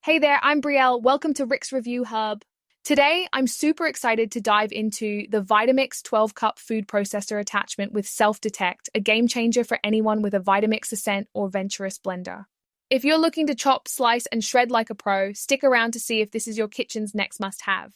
Hey there, I'm Brielle. Welcome to Rick's Review Hub. Today, I'm super excited to dive into the Vitamix 12-cup food processor attachment with self-detect, a game changer for anyone with a Vitamix Ascent or Venturist blender. If you're looking to chop, slice, and shred like a pro, stick around to see if this is your kitchen's next must-have.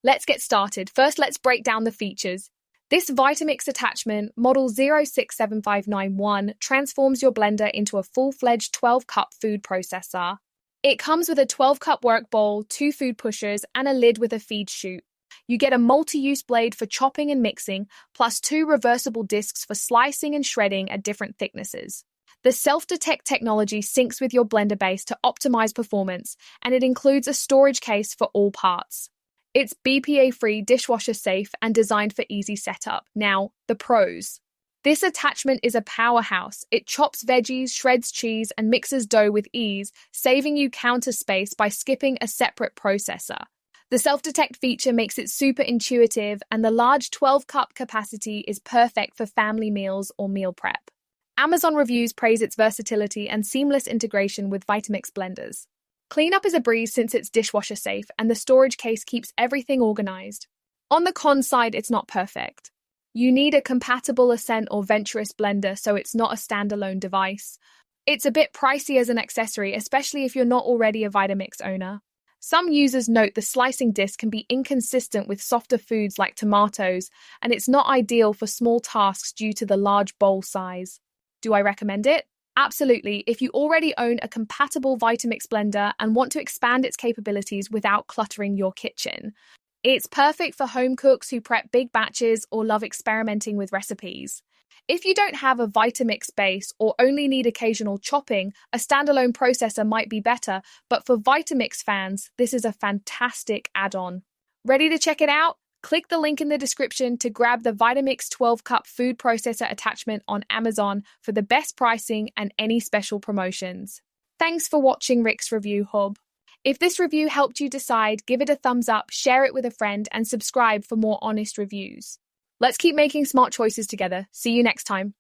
Let's get started. First, let's break down the features. This Vitamix attachment, model 067591, transforms your blender into a full-fledged 12-cup food processor. It comes with a 12-cup work bowl, 2 food pushers, and a lid with a feed chute. You get a multi-use blade for chopping and mixing, plus 2 reversible discs for slicing and shredding at different thicknesses. The self-detect technology syncs with your blender base to optimize performance, and it includes a storage case for all parts. It's BPA-free, dishwasher-safe, and designed for easy setup. Now, the pros. This attachment is a powerhouse. It chops veggies, shreds cheese, and mixes dough with ease, saving you counter space by skipping a separate processor. The self-detect feature makes it super intuitive, and the large 12-cup capacity is perfect for family meals or meal prep. Amazon reviews praise its versatility and seamless integration with Vitamix blenders. Cleanup is a breeze since it's dishwasher safe, and the storage case keeps everything organized. On the con side, it's not perfect. You need a compatible Ascent or Venturist blender, so it's not a standalone device. It's a bit pricey as an accessory, especially if you're not already a Vitamix owner. Some users note the slicing disc can be inconsistent with softer foods like tomatoes, and it's not ideal for small tasks due to the large bowl size. Do I recommend it? Absolutely, if you already own a compatible Vitamix blender and want to expand its capabilities without cluttering your kitchen. It's perfect for home cooks who prep big batches or love experimenting with recipes. If you don't have a Vitamix base or only need occasional chopping, a standalone processor might be better, but for Vitamix fans, this is a fantastic add-on. Ready to check it out? Click the link in the description to grab the Vitamix 12-cup food processor attachment on Amazon for the best pricing and any special promotions. Thanks for watching Rick's Review Hub. If this review helped you decide, give it a thumbs up, share it with a friend, and subscribe for more honest reviews. Let's keep making smart choices together. See you next time.